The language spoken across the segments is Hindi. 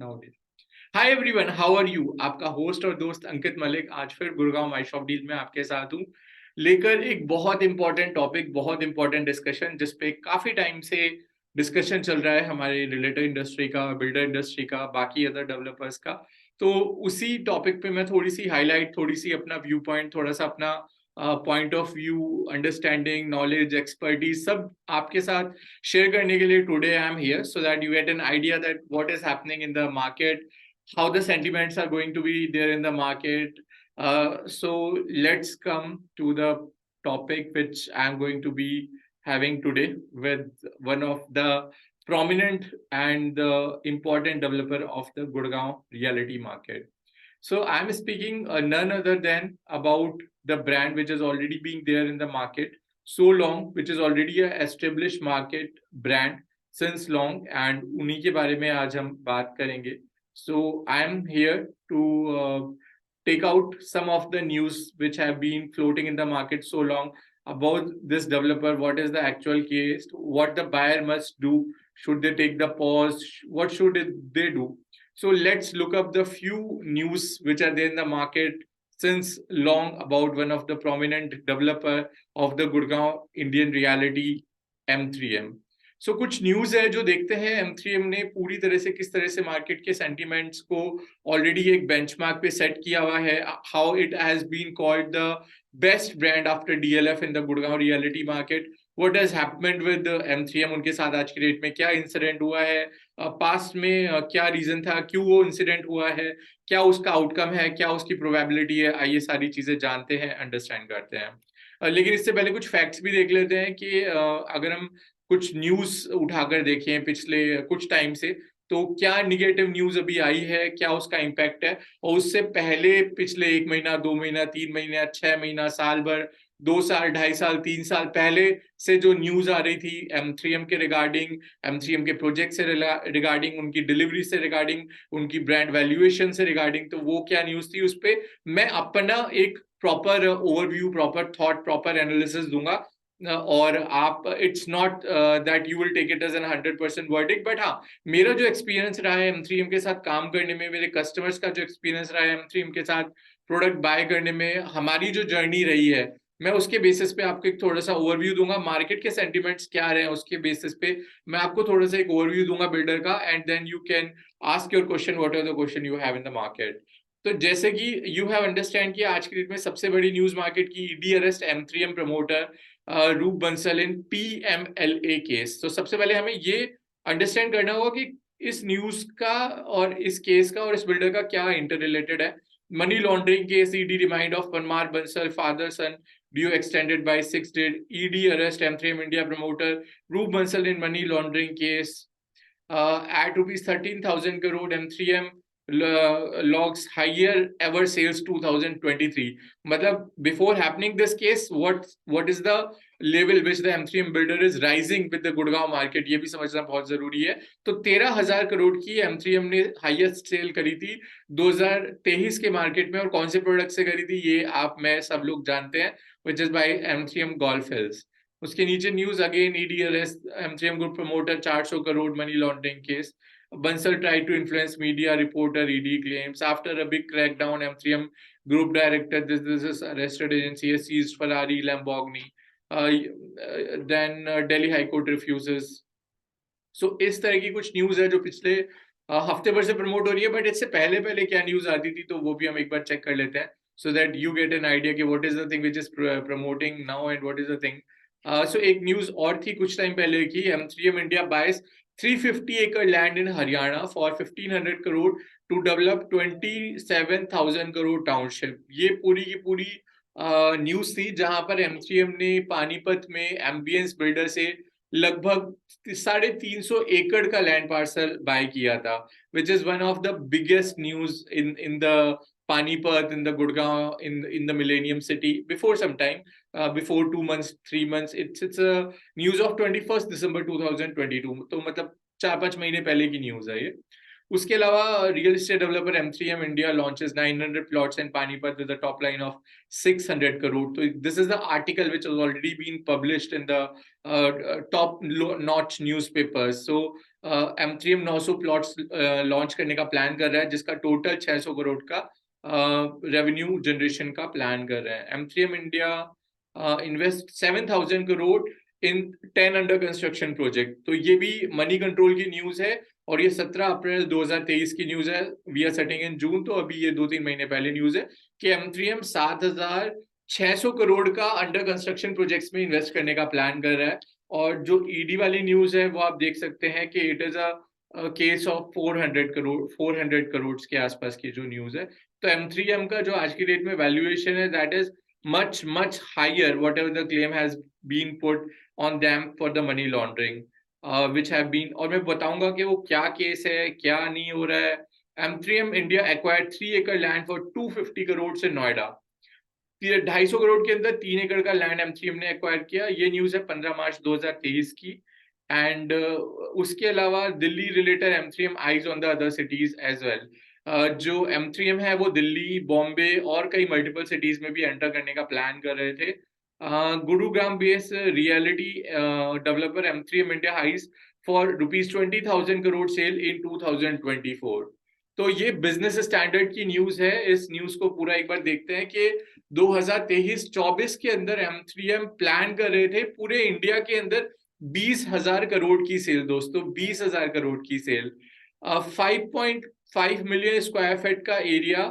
Nowadays. Hi everyone, how are you. आपका होस्ट और दोस्त अंकित मलिक आज फिर गुड़गांव माई शॉप डील में आपके साथ हूँ, लेकर एक बहुत इंपॉर्टेंट टॉपिक, बहुत इंपॉर्टेंट डिस्कशन, जिसपे काफी टाइम से डिस्कशन चल रहा है हमारे रिलेटेड इंडस्ट्री का, बिल्डर इंडस्ट्री का, बाकी अदर डेवलपर्स का। तो उसी टॉपिक पे मैं थोड़ी सी हाईलाइट, थोड़ी सी अपना व्यू पॉइंट, थोड़ा सा अपना point of view, understanding, knowledge, expertise सब आपके साथ शेयर करने के लिए today I am here, so that you get an idea that what is happening in the market, how the sentiments are going to be there in the market. So let's come to the topic which I'm going to be having today with one of the prominent and the important developer of the Gurgaon reality market. So I'm speaking none other than about the brand which is already being there in the market so long, which is already a established market brand since long, and उन्हीं के बारे में आज हम बात करेंगे. So I am here to take out some of the news which have been floating in the market so long about this developer. What is the actual case? What the buyer must do? Should they take the pause? What should they do? So let's look up the few news which are there in the market since long about one of the prominent developer of the Gurgaon Indian reality, M3M. सो कुछ न्यूज है जो देखते हैं M3M ने पूरी तरह से किस तरह से मार्केट के सेंटीमेंट्स को ऑलरेडी एक बेंचमार्क पे सेट किया हुआ है. How it has been called the best brand after DLF in the Gurgaon reality market. What has happened with M3M, उनके साथ आज की डेट में क्या इंसिडेंट हुआ है, पास्ट में क्या रीजन था, क्यों वो इंसिडेंट हुआ है, क्या उसका आउटकम है, क्या उसकी प्रोबेबिलिटी है. आइए सारी चीजें जानते हैं, अंडरस्टैंड करते हैं. लेकिन इससे पहले कुछ फैक्ट्स भी देख लेते हैं कि अगर हम कुछ न्यूज उठाकर देखें पिछले कुछ टाइम से, तो क्या निगेटिव न्यूज अभी आई है, क्या उसका इम्पैक्ट है, और उससे पहले पिछले 1 महीना, 2 महीना, 3 महीना, 6 महीना, साल भर, 2 साल, 2.5 साल, 3 साल पहले से जो न्यूज आ रही थी M3M के रिगार्डिंग, M3M के प्रोजेक्ट से रिगार्डिंग, उनकी डिलीवरी से रिगार्डिंग, उनकी ब्रांड वैल्यूएशन से रिगार्डिंग, तो वो क्या न्यूज थी, उस पर मैं अपना एक proper overview, proper thought, proper analysis दूंगा. और आप, it's not that you will take it as an 100% verdict, but हाँ, मेरा जो एक्सपीरियंस रहा है M3M के साथ काम करने में, मेरे कस्टमर्स का जो एक्सपीरियंस रहा है M3M के साथ प्रोडक्ट बाय करने में, हमारी जो जर्नी रही है, मैं उसके बेसिस पे आपको एक थोड़ा सा ओवरव्यू दूंगा. मार्केट के सेंटिमेंट्स क्या रहे हैं उसके बेसिस पे मैं आपको थोड़ा सा एक ओवरव्यू दूंगा बिल्डर का, and then you can ask your question, what are the question you have in the market. तो जैसे कि यू हैव अंडरस्टैंड किया, आज की डेट में सबसे बड़ी न्यूज मार्केट की, ईडी अरेस्ट M3M प्रमोटर रूप बंसल इन PMLA केस. तो सबसे पहले हमें ये अंडरस्टैंड करना होगा कि इस न्यूज का और इस केस का और इस बिल्डर का क्या इंटर रिलेटेड है. Money laundering case, ED remind of Panmar Bansal father son due extended by 6 days. ED arrest M3M India promoter Roop Bansal in money laundering case. At rupees 13,000 crore, M3M logs higher ever sales 2023. मतलब before happening this case, what is the level which the M3M builder is rising with the Gurgaon market, ये भी समझना बहुत जरूरी है. तो 13,000 करोड़ की M3M ने हाईएस्ट सेल करी थी 2023 के मार्केट में, और कौन से प्रोडक्ट से करी थी ये आप मैं सब लोग जानते हैं, which is by M3M Golf Hills. उसके नीचे news again, ED arrest M3M group promoter 400 crore money laundering case. Bansal tried to influence media, reporter, ED claims. After a big crackdown, M3M group director, this is arrested agency has seized Ferrari, Lamborghini. Then Delhi High Court refuses. So इस तरह की कुछ न्यूज है जो पिछले हफ्ते भर से प्रमोट हो रही है. बट इससे पहले पहले क्या न्यूज आती थी, तो वो भी हम एक बार चेक कर लेते हैं, so that you get an idea कि what is the thing which is promoting now and what is the thing. So एक न्यूज और थी कुछ टाइम पहले की, M3M India buys 350 acre land in Haryana for 1,500 crore to develop 27,000 crore township. ये पूरी की पूरी न्यूज थी, जहां पर M3M ने पानीपत में एम्बियंस बिल्डर से लगभग 350 एकड़ का लैंड पार्सल बाय किया था, which is one of the biggest news in the Panipat, in the Gurgaon, in the Millennium City before some time, before 2 months, 3 months. It's a news of 21st December 2022. तो मतलब 4-5 महीने पहले की न्यूज है ये. उसके अलावा real estate developer M3M India launches 900 plots in Panipat with the top line of 600 crore. तो this is the article which has already been published in the top notch newspapers. So M3M 900 plots launch करने का प्लान कर रहा है, जिसका टोटल 600 करोड़ का रेवेन्यू जनरेशन का प्लान कर रहे हैं. M3M इंडिया इन्वेस्ट 7,000 करोड़ इन 10 अंडर कंस्ट्रक्शन प्रोजेक्ट. तो ये भी मनी कंट्रोल की न्यूज है और ये 17 अप्रैल 2023 की न्यूज है. वी आर सेटिंग इन जून, तो अभी ये 2-3 महीने पहले न्यूज है कि M3M 7,600 करोड़ का अंडर कंस्ट्रक्शन प्रोजेक्ट्स में इन्वेस्ट करने का प्लान कर रहा है. और जो ईडी वाली न्यूज है वो आप देख सकते हैं कि it is a case of 400 crore के आसपास की जो न्यूज है. तो M3M का जो आज की डेट में वैल्यूएशन है that is much higher whatever the claim has been put on them for the money laundering which have been. और मैं बताऊंगा कि वो क्या केस है, क्या नहीं हो रहा है. M3M India acquired 3 acre land for 250 crore से नोएडा. 250 करोड़ के अंदर 3 एकड़ का लैंड M3M ने एक्वायर किया. ये न्यूज है 15 मार्च 2023 की. एंड उसके अलावा Delhi related M3M eyes on the other cities as well. जो M3M है वो दिल्ली, बॉम्बे और कई मल्टीपल सिटीज में भी एंटर करने का प्लान कर रहे थे. Gurugram based reality developer M3M India eyes for ₹20,000 crore sale in 2024. तो ये बिजनेस स्टैंडर्ड की न्यूज है. इस न्यूज को पूरा एक बार देखते हैं कि 2023-24 के अंदर M3M प्लान कर रहे थे पूरे इंडिया के अंदर 20,000 करोड़ की सेल. दोस्तों 20,000 करोड़ की सेल. 5.5 मिलियन स्क्वायर फीट का एरिया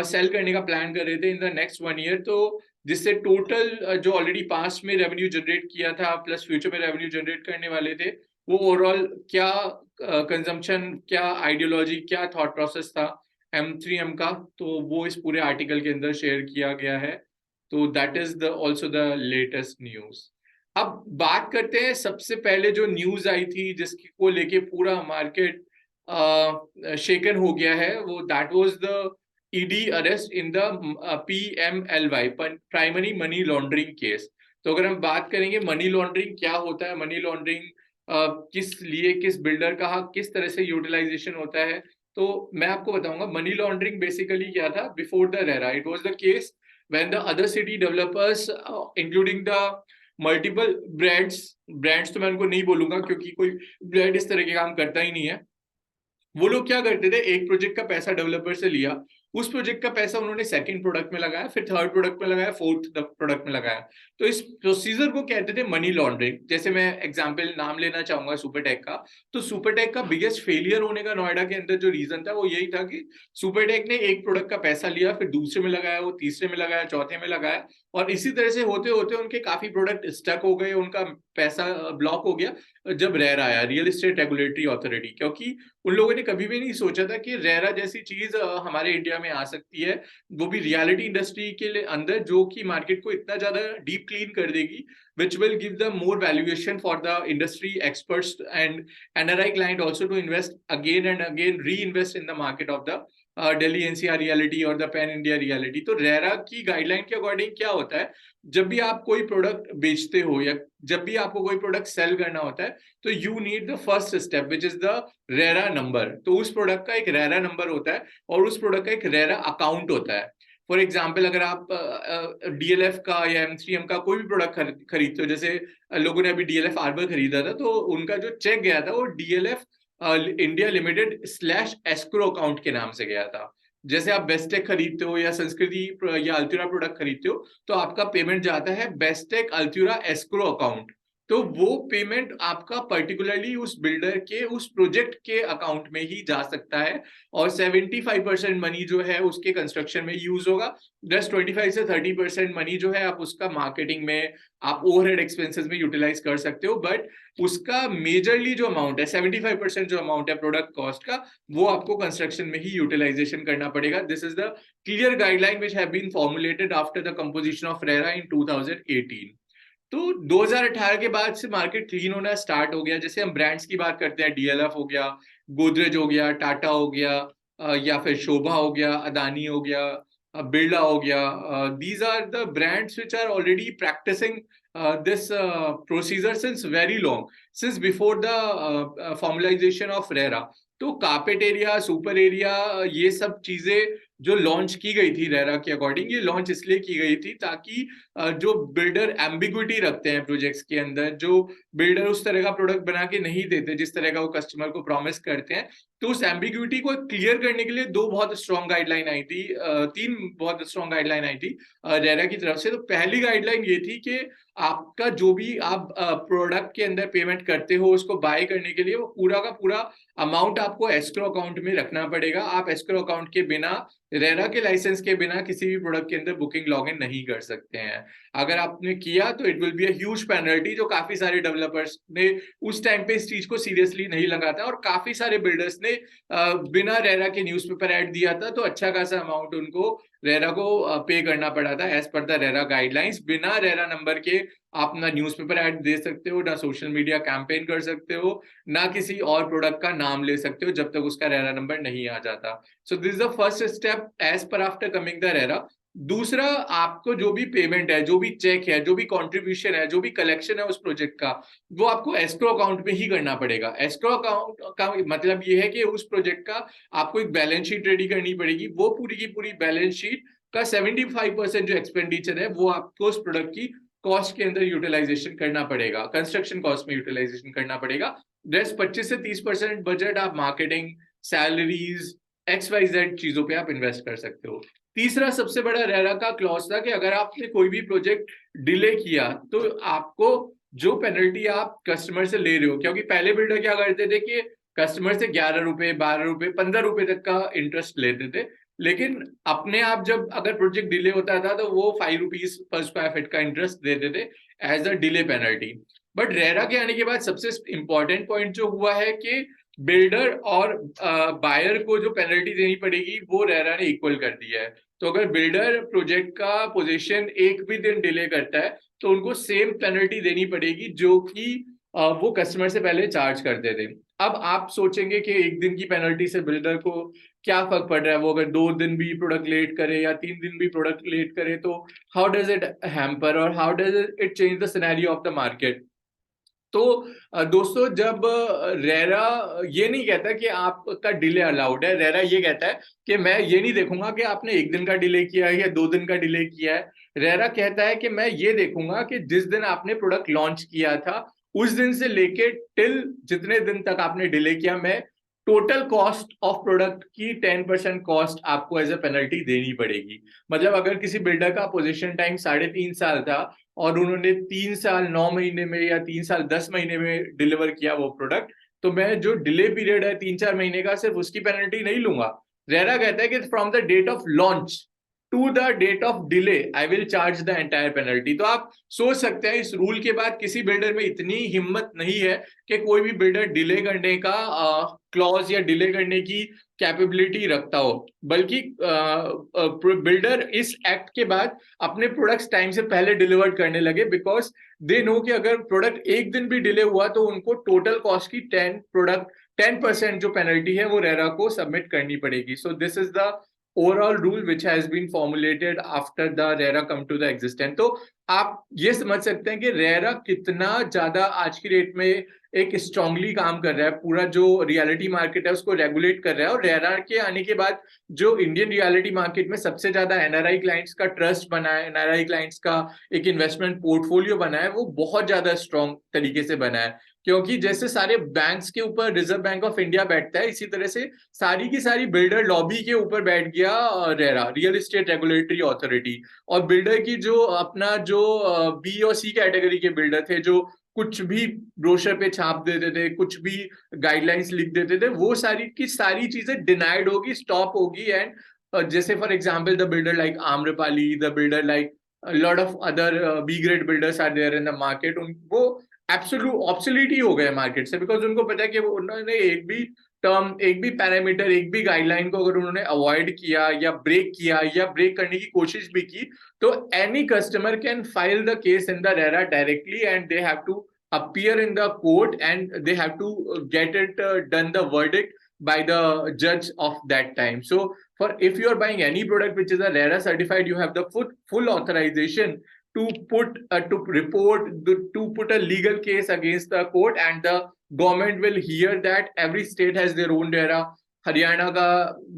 सेल करने का प्लान कर रहे थे इन द नेक्स्ट 1 ईयर. तो जिससे टोटल जो ऑलरेडी पास्ट में रेवेन्यू जनरेट किया था प्लस फ्यूचर में रेवेन्यू जनरेट करने वाले थे, वो ओवरऑल क्या कंजम्पशन, क्या आइडियोलॉजी, क्या थॉट प्रोसेस था M3M का, तो वो इस पूरे आर्टिकल के अंदर शेयर किया गया है. तो that is the also the latest news. अब बात करते हैं सबसे पहले जो न्यूज आई थी जिसको लेके पूरा मार्केट शेकन हो गया है, वो that was the ED arrest in the PMLY primary money laundering case. तो अगर हम बात करेंगे मनी लॉन्ड्रिंग क्या होता है, मनी लॉन्ड्रिंग किस लिए, किस बिल्डर का किस तरह से यूटिलाइजेशन होता है, तो मैं आपको बताऊंगा. मनी लॉन्ड्रिंग बेसिकली क्या था before the RERA. It was the case when the other city developers including the multiple brands तो मैं उनको नहीं बोलूंगा क्योंकि कोई ब्रांड इस तरह के काम करता ही नहीं है. वो लोग क्या करते थे, एक प्रोजेक्ट का पैसा डेवलपर से लिया, उस प्रोजेक्ट का पैसा उन्होंने सेकंड प्रोडक्ट में लगाया, फिर थर्ड प्रोडक्ट में लगाया, फोर्थ प्रोडक्ट में लगाया. तो इस प्रोसीजर को कहते थे मनी लॉन्ड्रिंग. जैसे मैं एग्जांपल नाम लेना चाहूंगा सुपरटेक का. तो सुपरटेक का बिगेस्ट फेलियर होने का नोएडा के अंदर जो रीजन था वो यही था कि सुपरटेक ने एक प्रोडक्ट का पैसा लिया, फिर दूसरे में लगाया, वो तीसरे में लगाया, चौथे में लगाया, और इसी तरह से होते होते उनके काफी प्रोडक्ट स्टक हो गए, उनका पैसा ब्लॉक हो गया जब रेरा आया, रियल एस्टेट रेगुलेटरी अथॉरिटी. क्योंकि उन लोगों ने कभी भी नहीं सोचा था कि रेरा जैसी चीज हमारे इंडिया में आ सकती है, वो भी रियलिटी इंडस्ट्री के लिए अंदर, जो कि मार्केट को इतना ज्यादा डीप क्लीन कर देगी, which will give them more valuation for the industry experts and NRI client also to invest again and again, reinvest in the market of the Delhi NCR reality और द पैन इंडिया रियलिटी. तो रेरा की गाइडलाइन के अकॉर्डिंग क्या होता है, जब भी आप कोई प्रोडक्ट बेचते हो या जब भी आपको कोई प्रोडक्ट सेल करना होता है, तो you need the first step which is the RERA number. तो उस प्रोडक्ट का एक रेरा नंबर होता है और उस प्रोडक्ट का एक रेरा अकाउंट होता है. फॉर एग्जाम्पल अगर आप DLF का या M3M का कोई भी प्रोडक्ट खरीदते हो, जैसे लोगों ने अभी DLF आर्बर खरीदा था, तो उनका जो चेक गया था वो DLF India limited /escrow account के नाम से गया था. जैसे आप बेस्टेक खरीदते हो या संस्कृति या अल्त्यूरा प्रोडक्ट खरीदते हो, तो आपका पेमेंट जाता है बेस्टेक अल्त्यूरा एस्क्रो अकाउंट. तो वो पेमेंट आपका पर्टिकुलरली उस बिल्डर के उस प्रोजेक्ट के अकाउंट में ही जा सकता है, और 75% मनी जो है उसके कंस्ट्रक्शन में यूज होगा. जस्ट 25 से 30% मनी जो है आप उसका मार्केटिंग में, आप ओवरहेड एक्सपेंसेस में यूटिलाइज कर सकते हो. बट उसका मेजरली जो अमाउंट है, 75% जो अमाउंट है प्रोडक्ट कॉस्ट का, वो आपको कंस्ट्रक्शन में ही यूटिलाइजेशन करना पड़ेगा. This is the clear guideline which have been formulated after the composition of RERA in 2018. तो 2018 के बाद से मार्केट क्लीन होना स्टार्ट हो गया. जैसे हम ब्रांड्स की बात करते हैं, DLF हो गया, गोदरेज हो गया, टाटा हो गया, या फिर शोभा हो गया, अदानी हो गया, बिरला हो गया. These are the brands which are already practising this procedure since very long, since before the formalization of RERA. तो कारपेट एरिया, सुपर एरिया, ये सब चीजें जो लॉन्च की गई थी रेरा के अकॉर्डिंग, ये लॉन्च इसलिए की गई थी ताकि जो बिल्डर एम्बिग्विटी रखते हैं प्रोजेक्ट्स के अंदर, जो बिल्डर उस तरह का प्रोडक्ट बना के नहीं देते जिस तरह का वो कस्टमर को प्रॉमिस करते हैं, तो उस एम्बिग्विटी को क्लियर करने के लिए दो बहुत स्ट्रॉन्ग गाइडलाइन आई थी, तीन बहुत स्ट्रॉन्ग गाइडलाइन आई थी रेरा की तरफ से। तो पहली गाइडलाइन ये थी कि आपका जो भी आप प्रोडक्ट के अंदर पेमेंट करते हो उसको बाय करने के लिए, वो पूरा का पूरा अमाउंट आपको एस्क्रो अकाउंट में रखना पड़ेगा। आप एस्क्रो अकाउंट के बिना, रेरा के लाइसेंस के बिना किसी भी प्रोडक्ट के अंदर बुकिंग लॉगिन नहीं कर सकते हैं। अगर आपने किया तो it will be a huge penalty, जो काफी सारे डेवलपर्स ने उस टाइम पे इस चीज को सीरियसली नहीं लगाता, और काफी सारे बिल्डर्स ने बिना रेरा के न्यूज़पेपर ऐड दिया था, तो अच्छा खासा अमाउंट उनको रेरा को पे करना पड़ा था as per the RERA guidelines. बिना रेरा नंबर के आप ना न्यूज़पेपर ऐड दे सकते हो, ना सोशल मीडिया कैंपेन कर सकते हो, ना किसी और प्रोडक्ट का नाम ले सकते हो जब तक उसका रेरा नंबर नहीं आ जाता। So this is the first step as per after coming the RERA. दूसरा, आपको जो भी पेमेंट है, जो भी चेक है, जो भी कंट्रीब्यूशन है, जो भी कलेक्शन है उस प्रोजेक्ट का, वो आपको एस्क्रो अकाउंट में ही करना पड़ेगा। एस्क्रो अकाउंट का मतलब ये है कि उस प्रोजेक्ट का आपको एक बैलेंस शीट रेडी करनी पड़ेगी। वो पूरी की पूरी बैलेंस शीट का 75% जो एक्सपेंडिचर है वो आपको उस प्रोडक्ट की कॉस्ट के अंदर यूटिलाइजेशन करना पड़ेगा, कंस्ट्रक्शन कॉस्ट में यूटिलाइजेशन करना पड़ेगा। रेस्ट 25 से 30% बजट आप मार्केटिंग, सैलरीज, XYZ चीजों पे आप इन्वेस्ट कर सकते हो। तीसरा सबसे बड़ा रेरा का क्लॉज था कि अगर आपने कोई भी प्रोजेक्ट डिले किया तो आपको जो पेनल्टी आप कस्टमर से ले रहे हो, क्योंकि पहले बिल्डर क्या करते थे कि कस्टमर से 11 रुपए, 12 रुपए, 15 रुपए तक का इंटरेस्ट लेते थे, लेकिन अपने आप जब अगर प्रोजेक्ट डिले होता था तो वो 5 रुपीज पर स्क्वायर फीट का इंटरेस्ट देते थे as a delay penalty. But RERA के आने के बाद सबसे इंपॉर्टेंट पॉइंट जो हुआ है कि बिल्डर और बायर को जो पेनल्टी देनी पड़ेगी वो रेरा ने इक्वल कर दिया है। तो अगर बिल्डर प्रोजेक्ट का पोजीशन एक भी दिन डिले करता है तो उनको सेम पेनल्टी देनी पड़ेगी जो कि वो कस्टमर से पहले चार्ज करते थे। अब आप सोचेंगे कि एक दिन की पेनल्टी से बिल्डर को क्या फर्क पड़ रहा है, वो अगर 2 दिन भी प्रोडक्ट लेट करे या 3 दिन भी प्रोडक्ट लेट करे, तो हाउ डज इट हैम्पर और how does it change the scenario of the market. तो दोस्तों, जब रेरा ये नहीं कहता कि आपका डिले अलाउड है, रेरा ये कहता है कि मैं ये नहीं देखूंगा कि आपने 1 दिन का डिले किया है या 2 दिन का डिले किया है। रेरा कहता है कि मैं ये देखूंगा कि जिस दिन आपने प्रोडक्ट लॉन्च किया था उस दिन से लेके टिल जितने दिन तक आपने डिले किया, मैं टोटल कॉस्ट ऑफ प्रोडक्ट की 10% कॉस्ट आपको एज ए पेनल्टी देनी पड़ेगी। मतलब अगर किसी बिल्डर का पोजीशन टाइम 3.5 साल था और उन्होंने 3 साल 9 महीने में या 3 साल 10 महीने में डिलीवर किया वो प्रोडक्ट, तो मैं जो डिले पीरियड है 3-4 महीने का, सिर्फ उसकी पेनल्टी नहीं लूंगा। रेरा कहता है कि from the date of launch to the date of delay I will charge the entire penalty. तो आप सोच सकते हैं इस रूल के बाद किसी बिल्डर में इतनी हिम्मत नहीं है कि कोई भी बिल्डर डिले करने का क्लॉज या डिले करने की कैपेबिलिटी रखता हो, बल्कि बिल्डर इस एक्ट के बाद अपने प्रोडक्ट्स टाइम से पहले डिलीवर करने लगे, बिकॉज दे नो कि अगर प्रोडक्ट एक दिन भी डिले हुआ तो उनको टोटल कॉस्ट की 10% जो पेनल्टी है वो रेरा को सबमिट करनी पड़ेगी। सो this is the overall rule which has been formulated after the RERA come to the existence। तो आप ये समझ सकते हैं कि रेरा कितना ज्यादा आज की डेट में एक स्ट्रांगली काम कर रहा है, पूरा जो रियलिटी मार्केट है उसको रेगुलेट कर रहा है। और रेरा के आने के बाद जो इंडियन रियलिटी मार्केट में सबसे ज्यादा एनआरआई क्लाइंट्स का ट्रस्ट बना है, एनआरआई क्लाइंट्स का एक इन्वेस्टमेंट पोर्टफोलियो बना है, वो बहुत ज्यादा स्ट्रांग तरीके से बना है। क्योंकि जैसे सारे बैंक्स के ऊपर रिजर्व बैंक ऑफ इंडिया बैठता है, इसी तरह से सारी की सारी बिल्डर लॉबी के ऊपर बैठ गया RERA, real estate regulatory authority. और बिल्डर की जो अपना जो बी और सी कैटेगरी के बिल्डर थे, जो कुछ भी ब्रोशर पे छाप देते थे, कुछ भी गाइडलाइंस लिख देते थे, वो सारी की सारी चीजें डिनाइड होगी, स्टॉप होगी। एंड जैसे for example the builder like Amrapali, the builder like lot of other B grade builders are there in the market, वो एब्सोल्यूट ऑब्सोलीट ही हो गए मार्केट से, बिकॉज उनको पता है कि उन्होंने एक भी टर्म, एक भी पैरामीटर, एक भी गाइडलाइन को अगर उन्होंने अवॉइड किया या ब्रेक करने की कोशिश भी की, तो any customer can file the case in the RERA directly and they have to appear in the court and they have to get it done the verdict by the judge of that time. So for if you are buying any product which is a RERA certified, you have the full authorization to put a legal case against the court, and the government will hear that every state has their own RERA. Haryana का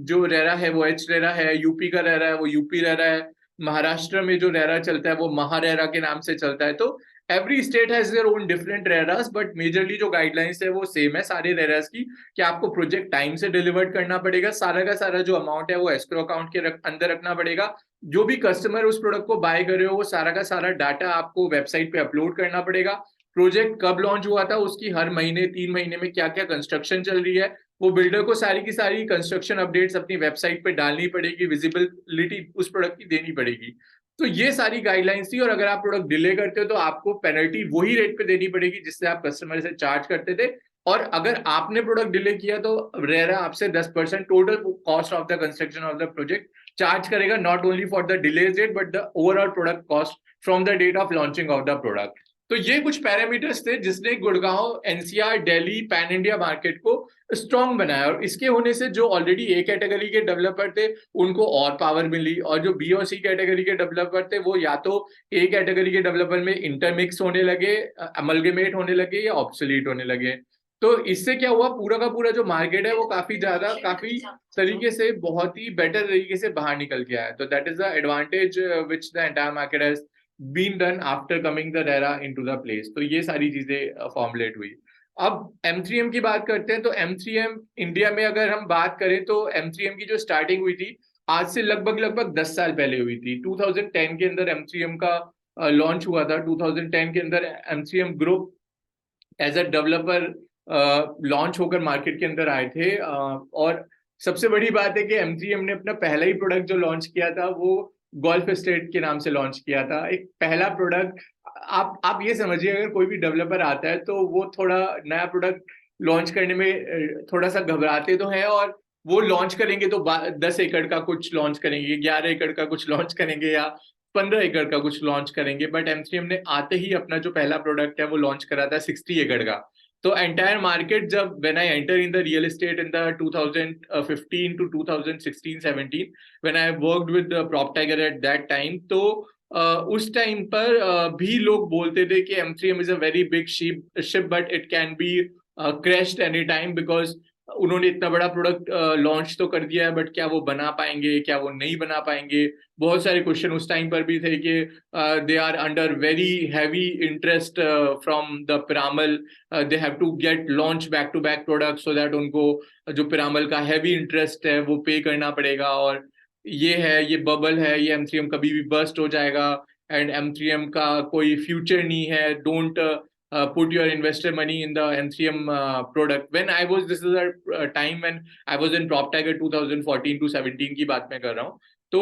जो रेरा है वो एच रेरा है, यूपी का रेरा है वो यूपी रेरा है, महाराष्ट्र में जो रेरा चलता है वो महारेरा के नाम से चलता है। तो every state has their own different RERAs, but majorly जो गाइडलाइंस है वो सेम है सारे रेरास की, कि आपको प्रोजेक्ट टाइम से डिलीवर करना पड़ेगा, सारा का सारा जो अमाउंट है वो एस्क्रो अकाउंट के अंदर रखना पड़ेगा, जो भी कस्टमर उस प्रोडक्ट को बाय कर रहे हो वो सारा का सारा डाटा आपको वेबसाइट पे अपलोड करना पड़ेगा, प्रोजेक्ट कब लॉन्च हुआ था उसकी हर महीने 3 महीने में क्या क्या कंस्ट्रक्शन चल रही है वो बिल्डर को सारी की सारी कंस्ट्रक्शन अपडेट्स अपनी वेबसाइट पे डालनी पड़ेगी, विजिबिलिटी उस प्रोडक्ट की देनी पड़ेगी। तो ये सारी गाइडलाइंस थी, और अगर आप प्रोडक्ट डिले करते हो तो आपको पेनल्टी वही रेट पे देनी पड़ेगी जिससे आप कस्टमर से चार्ज करते थे, और अगर आपने प्रोडक्ट डिले किया तो रेरा आपसे 10% total cost of the construction of the project charge करेगा, not only for the delays date but the overall product cost from the date of launching of the product. तो ये कुछ पैरामीटर्स थे जिसने Gurgaon, NCR, Delhi, pan India market को स्ट्रॉन्ग बनाया, और इसके होने से जो ऑलरेडी ए कैटेगरी के डेवलपर थे उनको और पावर मिली, और जो बी और सी कैटेगरी के डेवलपर थे वो या तो ए कैटेगरी के डेवलपर में इंटरमिक्स होने लगे, अमलगेमेट होने लगे या ऑब्सोलीट होने लगे। तो इससे क्या हुआ, पूरा का पूरा जो मार्केट है वो काफी तरीके से बहुत ही बेटर तरीके से बाहर निकल के आया। तो that is the advantage which the entire market has been done after coming the RERA into the place. तो ये सारी चीजें फॉर्मुलेट हुई। अब M3M की बात करते हैं, तो M3M इंडिया में अगर हम बात करें तो M3M की जो स्टार्टिंग हुई थी आज से लगभग 10 साल पहले हुई थी। 2010 के अंदर M3M का लॉन्च हुआ था। 2010 के अंदर M3M group as a developer launch होकर मार्केट के अंदर आए थे, और सबसे बड़ी बात है कि M3M ने अपना पहला ही प्रोडक्ट जो लॉन्च किया था वो गोल्फ एस्टेट के नाम से लॉन्च किया था। एक पहला प्रोडक्ट, आप ये समझिए अगर कोई भी डेवलपर आता है तो वो थोड़ा नया प्रोडक्ट लॉन्च करने में थोड़ा सा घबराते तो है, और वो लॉन्च करेंगे तो 10 एकड़ का कुछ लॉन्च करेंगे, 11 एकड़ का कुछ लॉन्च करेंगे या 15 एकड़ का कुछ लॉन्च करेंगे। बट M3M ने आते ही अपना जो पहला प्रोडक्ट है वो लॉन्च करा था 60 एकड़ का। तो एंटायर मार्केट, जब when I enter in the real estate in the 2015 to 2016-17 when I worked with PropTiger at that time, तो उस टाइम पर भी लोग बोलते थे कि M3M is a very big ship but it can be crashed any time, because उन्होंने इतना बड़ा प्रोडक्ट लॉन्च तो कर दिया है बट क्या वो बना पाएंगे, क्या वो नहीं बना पाएंगे। बहुत सारे क्वेश्चन उस टाइम पर भी थे कि they are under very heavy interest from the Piramal, they have to get launch back to back product so that उनको जो पिरामल का हैवी इंटरेस्ट है वो पे करना पड़ेगा, और ये बबल है, ये M3M कभी भी बस्ट हो जाएगा, एंड M3M का कोई फ्यूचर नहीं है, don't put your investor money in the M3M product. When I was, this is a time when I was in PropTiger 2014 to 17 की बात मैं कर रहा हूँ। तो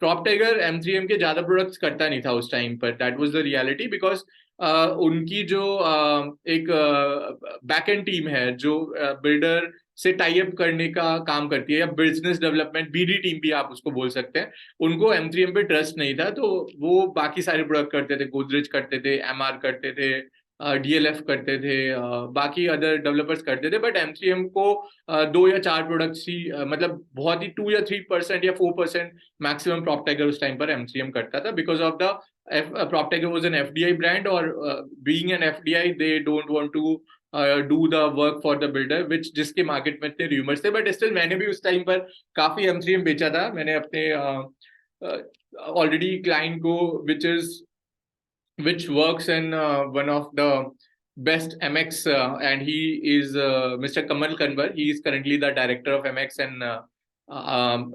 PropTiger M3M के ज्यादा प्रोडक्ट्स करता नहीं था उस टाइम पर, that was the reality, because उनकी जो एक बैक एंड टीम है जो बिल्डर से टाई अप करने का काम करती है, या बिजनेस डेवलपमेंट BD टीम भी आप उसको बोल सकते हैं, उनको M3M पे ट्रस्ट नहीं था, तो वो बाकी सारे प्रोडक्ट करते थे, गोदरेज करते थे, MR करते थे, DLF करते थे, बाकी अदर डेवलपर्स करते थे, बट M3M को 2 या 4 प्रोडक्ट्स ही मतलब बहुत ही 2 या 3% या 4% मैक्सिमम PropTiger उस टाइम पर M3M करता था, because of the PropTiger was an FDI brand, और being an FDI they don't want to do the work for the builder, which जिसके मार्केट में इतने रूमर्स थे, बट स्टिल मैंने भी उस टाइम पर काफी M3M बेचा था। मैंने अपने ऑलरेडी क्लाइंट को which works in one of the best MX, and he is Mr. Kamal Kanwar. He is currently the director of MX and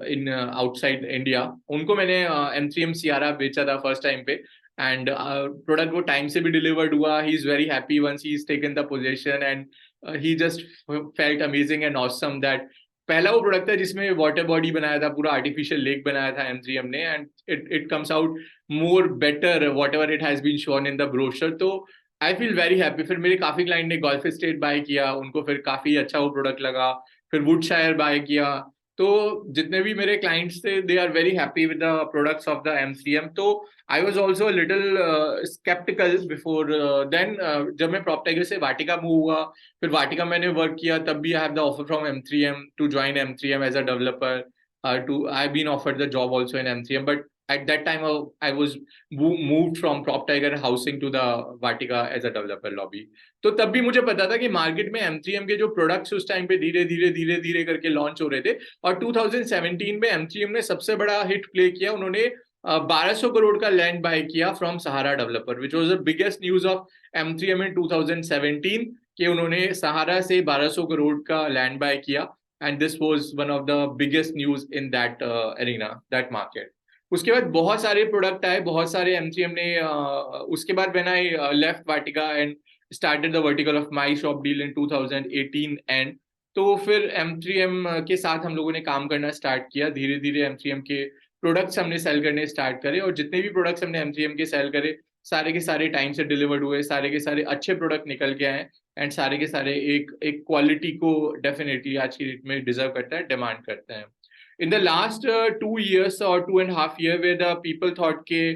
in outside India. उनको मैंने M3M Sierra बेचा था फर्स्ट टाइम पे, एंड प्रोडक्ट वो टाइम से भी डिलीवर्ड हुआ। He is very happy once he is taken the position, and he just felt amazing and awesome that पहला वो प्रोडक्ट था जिसमें वाटर बॉडी बनाया था, पूरा आर्टिफिशियल लेक बनाया था M3M ने, and it comes out more better whatever it has been shown in the brochure. तो आई फील वेरी हैप्पी। फिर मेरे काफी क्लाइंट ने गोल्फ एस्टेट बाय किया, उनको फिर काफी अच्छा वो प्रोडक्ट लगा, फिर वुडशायर बाय किया। तो जितने भी मेरे क्लाइंट्स थे they are very happy with the products of the M3M। तो I was also little sceptical before then. जब मैं PropTiger से वाटिका मूव हुआ, फिर वाटिका मैंने वर्क किया, तब भी I have the offer from M3M to join M3M as a developer, to I have been offered the job also in M3M, but at that time I was moved from Prop Tiger housing to the Vatica as a developer lobby. तो तब भी मुझे पता था कि मार्केट में M3M के जो प्रोडक्ट्स उस टाइम पे धीरे धीरे करके लॉन्च हो रहे थे, और 2017 में M3M ने सबसे बड़ा हिट प्ले किया। उन्होंने 1200 करोड़ का लैंड बाय किया from Sahara developer, which was the biggest news of M3M इन 2017 कि उन्होंने सहारा से 1200 करोड़ का लैंड बाय किया, and this was one of the biggest news in that arena, that market. उसके बाद बहुत सारे प्रोडक्ट आए, बहुत सारे M3M ने उसके बाद when I left Vatika and started the vertical of my shop deal in 2018 and, तो फिर M3M के साथ हम लोगों ने काम करना स्टार्ट किया। धीरे धीरे M3M के प्रोडक्ट्स हमने सेल करने स्टार्ट करे, और जितने भी प्रोडक्ट्स हमने M3M के सेल करे सारे के सारे टाइम से डिलीवर्ड हुए, सारे के सारे अच्छे प्रोडक्ट निकल के आए, एंड सारे के सारे एक क्वालिटी को डेफिनेटली आज की डेट में डिजर्व करता है, डिमांड करते हैं। In the last 2 years or 2.5 year, where the people thought के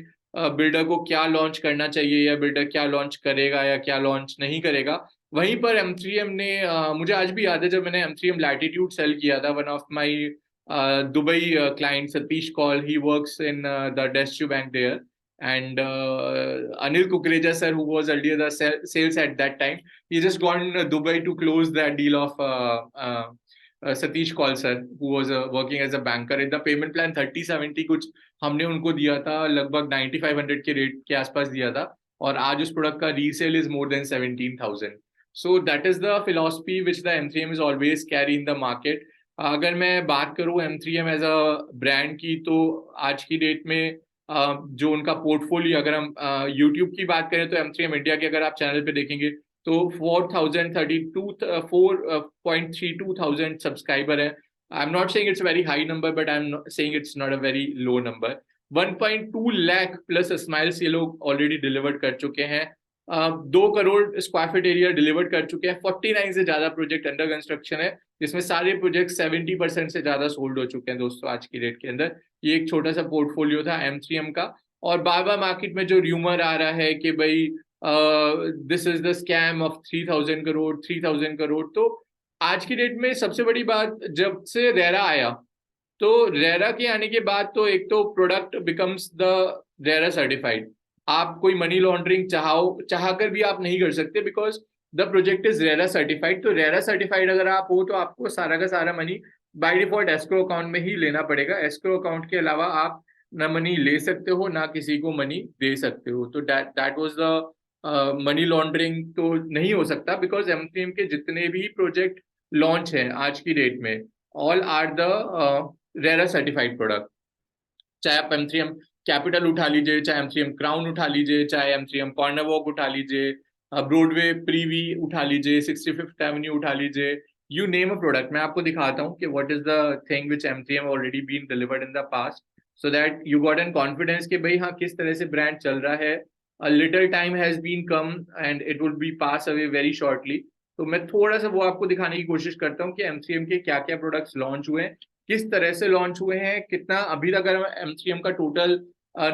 बिल्डर को क्या लॉन्च करना चाहिए, या बिल्डर क्या लॉन्च करेगा या क्या लॉन्च नहीं करेगा, वहीं पर M3M ने मुझे आज भी याद है जब मैंने M3M लैटिट्यूड सेल किया था, one of my Dubai client Satish Kaul, he works in the Deutsche bank there, and Anil Kukreja sir, who was earlier the sales at that time, he just gone Dubai to close that deal of Satish Kaul sir, who was working as a banker in the payment plan 3070 कुछ हमने उनको दिया था, लगभग 9500 के रेट के आसपास दिया था, और आज उस प्रोडक्ट का resale is more than 17,000। So that is the philosophy which the M3M is always carry in the market. अगर मैं बात करूं M3M एज अ ब्रांड की, तो आज की डेट में जो उनका पोर्टफोलियो, अगर हम यूट्यूब की बात करें तो M3M इंडिया के अगर आप चैनल पे देखेंगे तो 4.32 थाउजेंड सब्सक्राइबर है। I am not saying it's very high number, but I am saying it's not a very low number. 1.2 lakh plus smiles ये लोग ऑलरेडी डिलीवर्ड कर चुके हैं, 2 crore square feet area delivered कर चुके हैं, 49 से ज्यादा प्रोजेक्ट अंडर कंस्ट्रक्शन है, जिसमें सारे प्रोजेक्ट 70% से ज्यादा सोल्ड हो चुके हैं दोस्तों आज की डेट के अंदर। ये एक छोटा सा पोर्टफोलियो था M3M का। और बार बार मार्केट में जो र्यूमर आ रहा है कि भाई this is the scam of 3000 crore 3000 crore, तो आज की डेट में सबसे बड़ी बात, जब से रेरा आया, तो रेरा के आने के बाद तो एक तो product becomes the RERA certified. आप कोई मनी लॉन्ड्रिंग चाहकर भी आप नहीं कर सकते, because the project is RERA certified. तो रेरा सर्टिफाइड अगर आप हो तो आपको सारा का सारा money by default escrow account में ही लेना पड़ेगा। एस्क्रो अकाउंट के अलावा आप ना मनी ले सकते हो ना किसी को मनी दे सकते हो। तो that was the money laundering तो नहीं हो सकता, बिकॉज M3M के जितने भी प्रोजेक्ट लॉन्च हैं आज की डेट में, all are the RERA certified product. चाहे आप M3M कैपिटल उठा लीजिए, चाहे M3M क्राउन उठा लीजिए, चाहे M3M कॉर्नर वॉक उठा लीजिए, ब्रॉडवे प्रीवी उठा लीजिए, 65th एवेन्यू उठा लीजिए, यू नेम अ प्रोडक्ट। मैं आपको दिखाता हूँ कि what is the thing which M3M already been delivered in the past, so that you got an confidence कि भाई हाँ किस तरह से ब्रांड चल रहा है। A little time has been come and it will be pass away very shortly। तो मैं थोड़ा सा वो आपको दिखाने की कोशिश करता हूँ कि M3M के क्या क्या प्रोडक्ट्स लॉन्च हुए हैं, किस तरह से लॉन्च हुए हैं, कितना अभी तक। अगर M3M का टोटल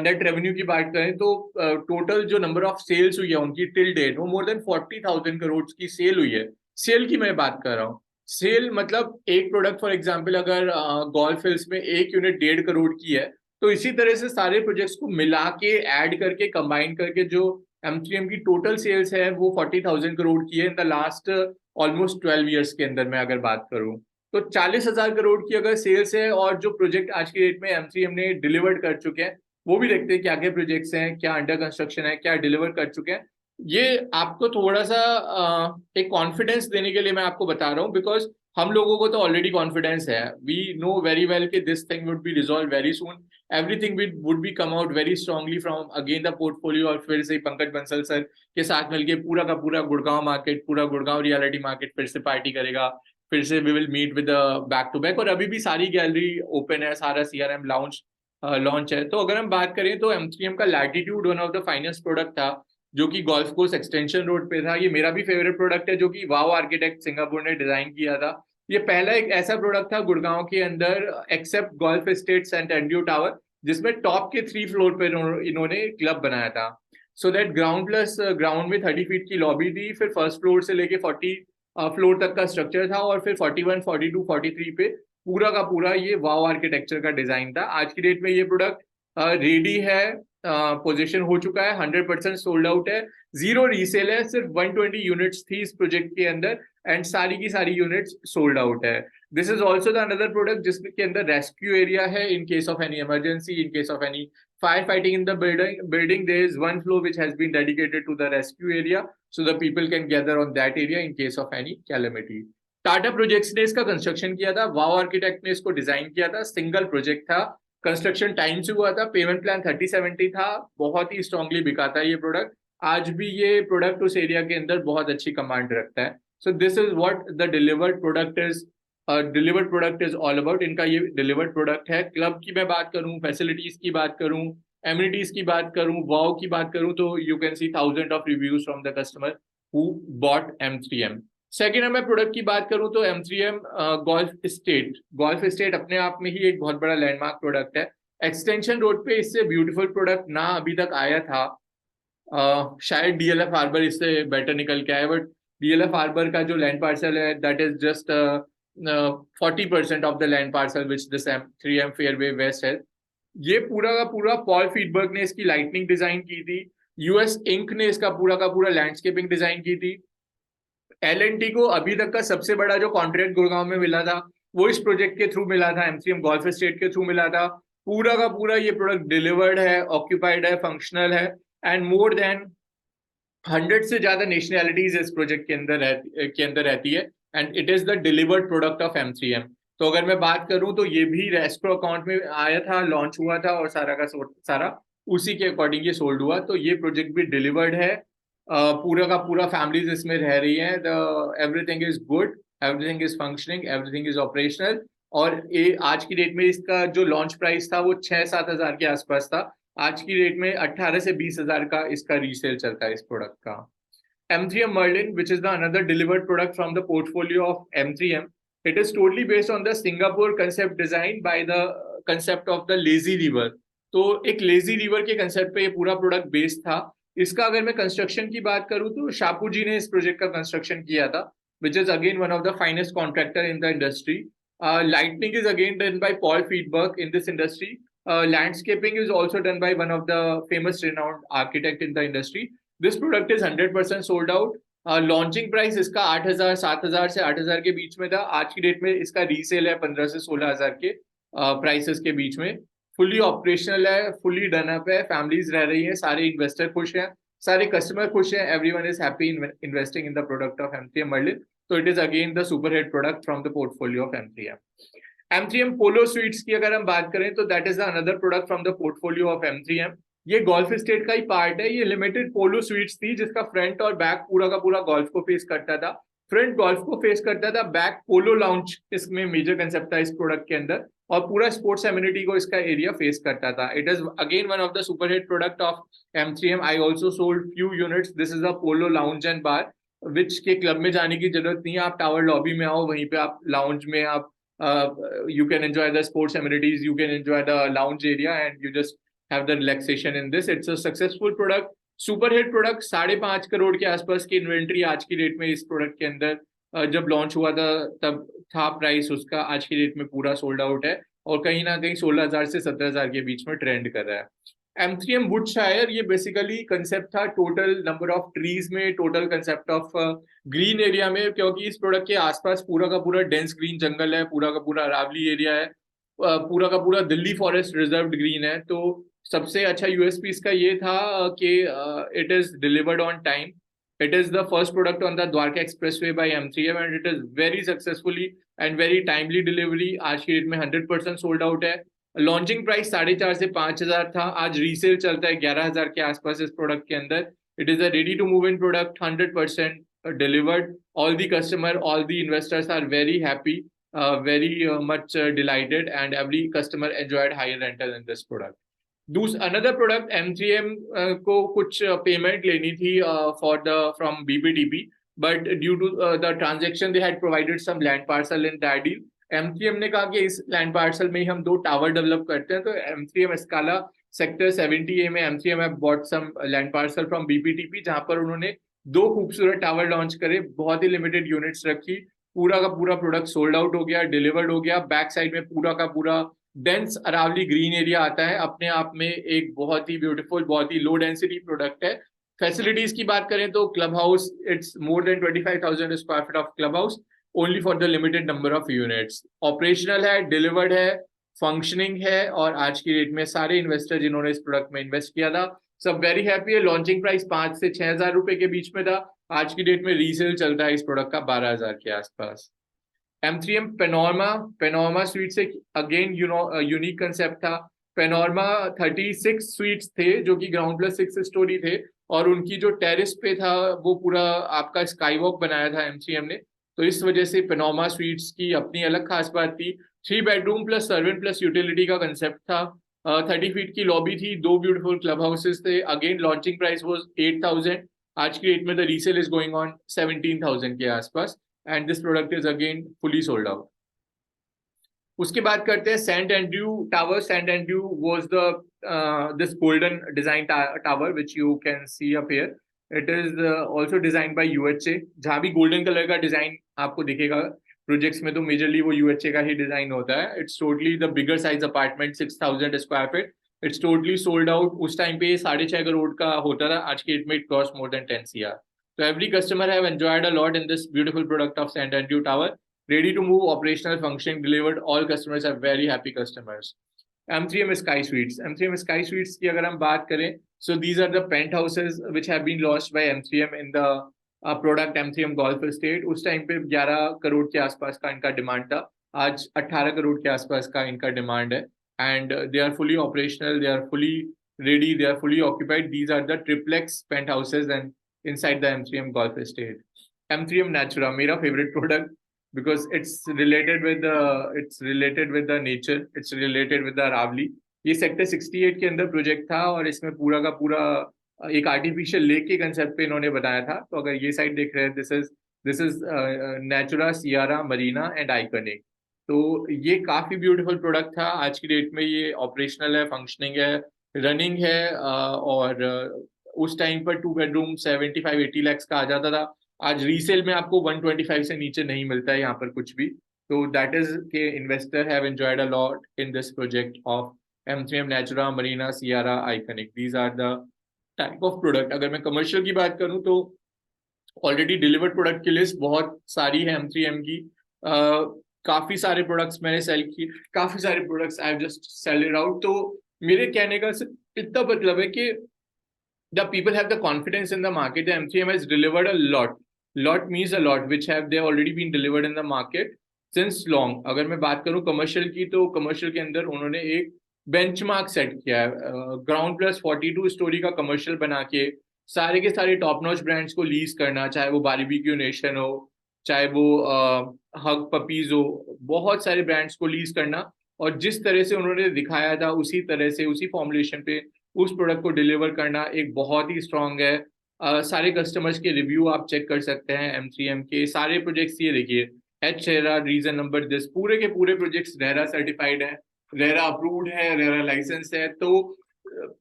नेट रेवेन्यू की बात करें तो टोटल जो नंबर ऑफ सेल्स हुई है उनकी टिल डेट, वो मोर देन 40,000 करोड़ की सेल हुई है। सेल की मैं बात कर रहा हूँ। सेल मतलब एक प्रोडक्ट, फॉर एग्जाम्पल अगर गोल्फ हिल्स में एक यूनिट 1.5 करोड़ की है, तो इसी तरह से सारे प्रोजेक्ट्स को मिला के ऐड करके कंबाइन करके जो M3M की टोटल सेल्स है वो 40,000 करोड़ की है in the last almost 12 years के अंदर मैं अगर बात करूं तो 40,000 करोड़ की अगर सेल्स है। और जो प्रोजेक्ट आज की डेट में M3M ने डिलीवर्ड कर चुके हैं वो भी देखते हैं क्या क्या प्रोजेक्ट्स हैं, क्या अंडर कंस्ट्रक्शन है, क्या डिलीवर कर चुके हैं। ये आपको थोड़ा सा एक कॉन्फिडेंस देने के लिए मैं आपको बता रहा हूँ, बिकॉज हम लोगों को तो ऑलरेडी कॉन्फिडेंस है। वी नो वेरी वेल कि this thing would be resolve very soon, everything would be come out very strongly from again the portfolio. और फिर से पंकज बंसल सर के साथ मिलके पूरा का पूरा गुड़गांव मार्केट, पूरा गुड़गांव रियलिटी मार्केट फिर से पार्टी करेगा, फिर से we will meet with back to back. और अभी भी सारी गैलरी ओपन है, सारा CRM लॉन्च है। तो अगर हम बात करें तो M3M का latitude one of the finest product था, जो कि गोल्फ कोर्स एक्सटेंशन रोड पे था। ये मेरा भी फेवरेट प्रोडक्ट है, जो कि वाव आर्किटेक्ट सिंगापुर ने डिजाइन किया था। ये पहला एक ऐसा प्रोडक्ट था गुड़गांव के अंदर, except golf estates and NDU tower, जिसमें टॉप के 3 फ्लोर पे इन्होंने क्लब बनाया था। So that ground plus ground में 30 फीट की लॉबी थी, फिर फर्स्ट फ्लोर से लेके 40 फ्लोर तक का स्ट्रक्चर था, और फिर 41, 42, 43 पे पूरा का पूरा ये वाव आर्किटेक्चर का डिजाइन था। आज की डेट में ये प्रोडक्ट रेडी है, पोजीशन हो चुका है, 100% सोल्ड आउट है, जीरो रीसेल है, सिर्फ 120 यूनिट्स थी इस प्रोजेक्ट के अंदर एंड सारी की सारी यूनिट्स सोल्ड आउट है। This is also the another product जिसके अंदर रेस्क्यू एरिया है in case of any emergency, in case of any firefighting in the building. There is one floor which has been dedicated to the rescue area, so the people can gather on that area in case of any calamity. Tata projects ने इसका कंस्ट्रक्शन किया था, वाव आर्किटेक्ट ने इसको डिजाइन किया था, सिंगल प्रोजेक्ट था, कंस्ट्रक्शन टाइम से हुआ था, पेमेंट प्लान 30/70 था, बहुत ही स्ट्रांगली बिका था ये प्रोडक्ट। आज भी ये प्रोडक्ट उस एरिया के अंदर बहुत अच्छी कमांड रखता है। सो this is what the delivered product is, delivered product is all about. इनका ये डिलीवर्ड प्रोडक्ट है। क्लब की मैं बात करूं, फैसिलिटीज की बात करूं, एमिनिटीज की बात करूं, वाव की बात करूं, तो you can see 1000 of reviews from the customer who bought M3M। Second मैं प्रोडक्ट की बात करूं तो M3M गोल्फ स्टेट अपने आप में ही एक बहुत बड़ा लैंडमार्क प्रोडक्ट है। एक्सटेंशन रोड पे इससे ब्यूटीफुल प्रोडक्ट ना अभी तक आया था, शायद DLF हार्बर इससे बेटर निकल के आया, बट DLF हार्बर का जो लैंड पार्सल है that is just 40% of the land parcel which this M3M fairway west है। ये पूरा का पूरा पॉल फीडबर्ग ने इसकी लाइटनिंग डिजाइन की थी, US इंक ने इसका पूरा का पूरा लैंडस्केपिंग डिजाइन की थी। L&T को अभी तक का सबसे बड़ा जो कॉन्ट्रैक्ट गुड़गांव में मिला था वो इस प्रोजेक्ट के थ्रू मिला था, M3M गोल्फ स्टेट के थ्रू मिला था। पूरा का पूरा ये प्रोडक्ट डिलीवर्ड है, ऑक्यूपाइड है, फंक्शनल है एंड मोर देन 100 से ज्यादा नेशनैलिटीज इस प्रोजेक्ट के अंदर रहती है and it is the delivered product of M3M। तो अगर मैं बात करूं तो ये भी रेस्ट्रो अकाउंट में आया था, लॉन्च हुआ था और सारा का सारा उसी के अकॉर्डिंग ये सोल्ड हुआ। तो ये प्रोजेक्ट भी डिलीवर्ड है, पूरा का पूरा फैमिलीज इसमें रह रही है, everything is good, everything is functioning, everything is operational. और ये आज की डेट में इसका जो लॉन्च प्राइस था वो 6-7 हजार के आसपास था, आज की डेट में 18 से 20 हजार का इसका रीसेल चलता है इस प्रोडक्ट का। M3M Merlin, which is the another delivered product from the portfolio of M3M. It is totally based on the Singapore concept design by the concept of the lazy river. तो एक lazy river के concept पे ये पूरा प्रोडक्ट बेस्ड था। इसका अगर मैं कंस्ट्रक्शन की बात करूं तो शापू जी ने इस प्रोजेक्ट का कंस्ट्रक्शन किया था, which is again one of the finest contractor in the industry. Lighting is again done by Paul Friedberg in this industry. Landscaping is also done by one of the famous renowned architect in the industry. This product is 100% sold out. Launching price इसका 8,000 7,000 से 8,000 के बीच में था, आज की डेट में इसका रीसेल है 15 से 16,000 के प्राइसेस के बीच में। फुली ऑपरेशनल है, फुली डन अप है, फैमिलीज रह रही है, सारे इन्वेस्टर खुश हैं, सारे कस्टमर खुश हैं, everyone is happy investing in the product of M3M Merlin। तो it is again the super hit product from the portfolio of M3M। M3M polo sweets की अगर हम बात करें तो that is the another product from the portfolio of M3M। ये गोल्फ स्टेट का ही पार्ट है। ये लिमिटेड पोलो स्वीट्स थी जिसका फ्रंट और बैक पूरा का पूरा गोल्फ को फेस करता था, फ्रंट गोल्फ को फेस करता था, बैक पोलो लाउंज इसमें मेजर कंसेप्ट था इस प्रोडक्ट के अंदर, और पूरा स्पोर्ट्स एम्यूनिटी को इसका एरिया फेस करता था। It is again one of the super hit product of M3M। I also sold few units. This is a polo lounge and bar which के क्लब में जाने की जरूरत नहीं है, आप टावर लॉबी में आओ, वहीं पे आप लाउंज में आप you can enjoy the sports amenities, you can enjoy the lounge area and you just have the relaxation in this. It's a successful product, super hit product। 5.5 crore के आसपास की इन्वेंट्री आज की डेट में इस प्रोडक्ट के अंदर जब लॉन्च हुआ था तब था प्राइस उसका, आज की डेट में पूरा सोल्ड आउट है और कहीं ना कहीं 16,000 से 17,000 के बीच में ट्रेंड कर रहा है। M3M वुडशायर, ये बेसिकली कंसेप्ट था टोटल नंबर ऑफ ट्रीज में, total concept of green area में, क्योंकि इस प्रोडक्ट के आसपास पूरा का पूरा डेंस ग्रीन जंगल है, पूरा का पूरा अरावली एरिया है, पूरा का पूरा दिल्ली फॉरेस्ट रिजर्व ग्रीन है। तो सबसे अच्छा USP इसका ये था कि it is delivered on time. It is the first product on the Dwarka expressway by M3M and it is very successfully and very timely delivery. आज की डेट में 100% सोल्ड आउट है। लॉन्चिंग प्राइस 4,500 से 5,000 था, आज रीसेल चलता है 11,000 के आसपास इस प्रोडक्ट के अंदर। It is a ready to move in product, 100% delivered. All the customer, all the investors are very happy, very much delighted, and every customer enjoyed higher rental in this product. Another product M3M को कुछ पेमेंट लेनी थी from BPTP, but due to the transaction they had provided some land parcel in that deal. M3M ने कहा कि इस लैंड पार्सल में ही हम 2 टावर डेवलप करते हैं, तो M3M स्काला सेक्टर 70A में M3M have bought some land parcel from BPTP, जहां पर उन्होंने 2 खूबसूरत टावर लॉन्च करे, बहुत ही लिमिटेड यूनिट्स रखी, पूरा का पूरा प्रोडक्ट सोल्ड आउट हो गया, डिलीवर्ड हो गया। बैक साइड में पूरा का पूरा डेंस अरावली ग्रीन एरिया आता है, अपने आप में एक बहुत ही ब्यूटीफुल, बहुत ही लो डेंसिटी प्रोडक्ट है। फैसिलिटीज की बात करें तो club house, it's more than 25,000 square feet of club house only for the limited number of units. Operational है, डिलीवर्ड है, फंक्शनिंग है, और आज की डेट में सारे इन्वेस्टर जिन्होंने इस प्रोडक्ट में इन्वेस्ट किया था सब वेरी हैप्पी है। लॉन्चिंग प्राइस 5 से 6,000 रुपए के बीच में था, आज की डेट में रीसेल चलता है इस प्रोडक्ट का 12,000 के आसपास। M3M पेनोरमा स्वीट्स एक अगेन यूनिक कंसेप्ट था। पेनोरमा 36 स्वीट्स थे जो कि ग्राउंड प्लस 6 स्टोरी थे, और उनकी जो टेरेस पे था वो पूरा आपका स्काई वॉक बनाया था M3M ने। तो इस वजह से पेनोरमा स्वीट्स की अपनी अलग खास बात थी। 3 bedroom plus servant plus utility का कंसेप्ट था। 30 फीट की लॉबी थी, 2 ब्यूटीफुल क्लब हाउसेस थे। अगेन लॉन्चिंग प्राइस वॉज 8,000, आज की डेट में the resale is going on 17,000 के आसपास, and this product is again fully sold out. उसके बाद करते हैं saint Andrew tower. Saint Andrew was the this golden design tower which you can see up here. It is also designed by UHA। जहाँ भी गोल्डन कलर का डिजाइन आपको दिखेगा प्रोजेक्ट्स में तो मेजरली वो UHA का ही डिजाइन होता है। It's totally the bigger size apartment, 6,000 square feet. It's totally sold out. उस टाइम पे 6.5 करोड़ का होता था, आज की डेट में it cost more than 10 CR। So every customer have enjoyed a lot in this beautiful product of St. Andrew Tower. Ready to move, operational, functioning, delivered. All customers are very happy customers. M3M Sky Suites. M3M Sky Suites की अगर हम बात करें, so these are the penthouses which have been launched by M3M in the product M3M Golf Estate। उस टाइम पे 11 करोड़ के आसपास का इनका डिमांड था, आज 18 करोड़ के आसपास का इनका डिमांड है। And they are fully operational, they are fully ready, they are fully occupied. These are the triplex penthouses and inside the M3M Golf Estate. M3M Natura, मेरा favorite product because it's related with the nature, it's related with the Aravali। ये सेक्टर 68 के अंदर प्रोजेक्ट था और इसमें पूरा का पूरा एक आर्टिफिशियल लेक के कंसेप्ट पे इन्होंने बनाया था। तो अगर ये साइड देख रहे हैं, this is Natura, Sierra, Marina and Iconic. तो ये काफी ब्यूटीफुल प्रोडक्ट था। आज की डेट में ये ऑपरेशनल है, फंक्शनिंग है, रनिंग है, और उस टाइम पर 2 बेडरूम 75-80 lakhs का आ जाता था। आज रीसेल में आपको 125 से नीचे नहीं मिलता है यहाँ पर कुछ भी। तो दैट इज के investor have enjoyed a lot in this project of M3M Natura, Marina, Sierra, Iconic. These are the type of product. अगर मैं कमर्शियल की बात करूँ तो ऑलरेडी डिलीवर्ड प्रोडक्ट की लिस्ट बहुत सारी है M3M की। काफी सारे प्रोडक्ट्स मैंने सेल किए, काफी सारे products I have just sell it out. तो मेरे कहने का इतना मतलब है कि the people have the confidence in the market. The M3M has delivered a lot. Lot means a lot, which have they already been delivered in the market since long. अगर मैं बात करूं कमर्शियल की, तो कमर्शियल के अंदर उन्होंने एक बेंचमार्क सेट किया है। ग्राउंड प्लस 42 स्टोरी का कमर्शियल बना के सारे के सारे टॉप नॉच ब्रांड्स को लीज करना, चाहे वो बारबेक्यू नेशन हो, चाहे वो हग पपीज हो, बहुत सारे ब्रांड्स को लीज करना, और जिस तरह से उन्होंने दिखाया था उसी तरह से उसी फॉर्मुलेशन पे उस प्रोडक्ट को डिलीवर करना एक बहुत ही स्ट्रांग है। सारे कस्टमर्स के रिव्यू आप चेक कर सकते हैं M3M के सारे प्रोजेक्ट्स। ये देखिए, H RERA, region number this, पूरे के पूरे प्रोजेक्ट्स रेरा सर्टिफाइड है, रेरा अप्रूव्ड है, रेरा लाइसेंस है। तो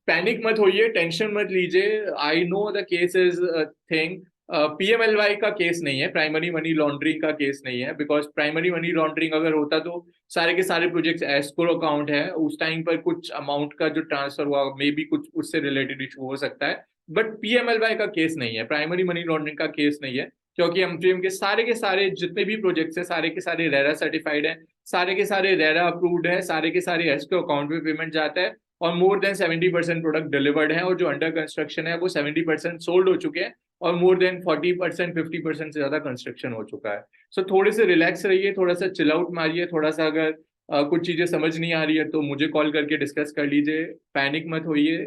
पैनिक मत होइए, टेंशन मत लीजिए। I know the case is thing, PMLY का केस नहीं है, प्राइमरी मनी लॉन्ड्रिंग का केस नहीं है। बिकॉज प्राइमरी मनी लॉन्ड्रिंग अगर होता तो सारे के सारे प्रोजेक्ट्स एस्क्रो अकाउंट है, उस टाइम पर कुछ अमाउंट का जो ट्रांसफर हुआ मे बी कुछ उससे रिलेटेड इशू हो सकता है। बट PMLY का केस नहीं है, प्राइमरी मनी लॉन्ड्रिंग का केस नहीं है, क्योंकि M3M के सारे जितने भी प्रोजेक्ट्स हैं सारे के सारे रेरा सर्टिफाइड है, सारे के सारे रेरा अप्रूव्ड है, सारे के सारे एस्क्रो अकाउंट में पेमेंट जाता है, और मोर देन 70% प्रोडक्ट डिलीवर्ड है, और जो अंडर कंस्ट्रक्शन है वो 70% सोल्ड हो चुके हैं, और मोर देन 40% 50% से ज्यादा कंस्ट्रक्शन हो चुका है। सो थोड़े से रिलैक्स रहिए, थोड़ा सा चिल आउट मारिए, थोड़ा सा अगर कुछ चीजें समझ नहीं आ रही है तो मुझे कॉल करके डिस्कस कर लीजिए। पैनिक मत होइए,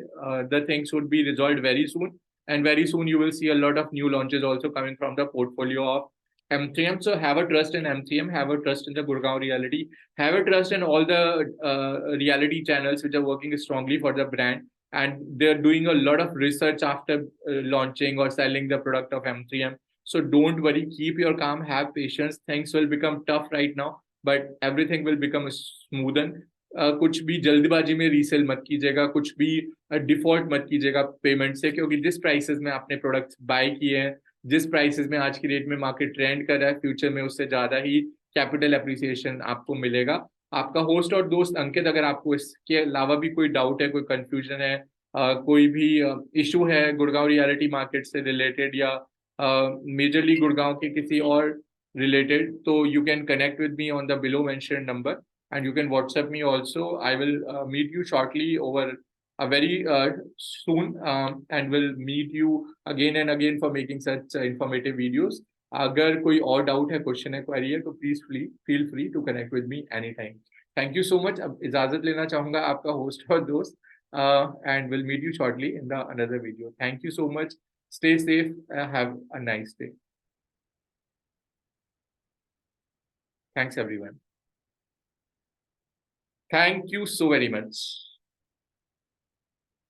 the things would be resolved very soon, and very soon you will see a lot of new launches also coming from the portfolio of M3M. So have a trust in M3M, have a trust in the Gurgaon reality, have a trust in all the reality channels which are working strongly for the brand, and they're doing a lot of research after launching or selling the product of M3M. So don't worry, keep your calm, have patience. Things will become tough right now, but everything will become smoothen. कुछ भी जल्दबाजी में रीसेल मत कीजिएगा, कुछ भी डिफॉल्ट मत कीजिएगा पेमेंट से, क्योंकि जिस प्राइसेस में आपने प्रोडक्ट्स बाय किए हैं, जिस प्राइसेस में आज की डेट में मार्केट ट्रेंड कर रहा है, फ्यूचर में उससे ज्यादा ही कैपिटल एप्रिसिएशन आपको मिलेगा। आपका होस्ट और दोस्त अंकित। अगर आपको इसके अलावा भी कोई डाउट है, कोई कंफ्यूजन है, कोई भी इशू है गुड़गांव रियलिटी मार्केट से रिलेटेड या मेजरली गुड़गांव के किसी और related, so you can connect with me on the below mentioned number and you can WhatsApp me also. I will meet you shortly over a very soon, and will meet you again and again for making such informative videos. अगर कोई और डाउट है, क्वेश्चन है, क्वेरी है, तो please feel free to connect with me any time. Thank you so much. अब इजाजत लेना चाहूंगा, आपका होस्ट और दोस्त, and will meet you shortly in the another video. Thank you so much. Stay safe, have a nice day. Thanks everyone. Thank you so very much.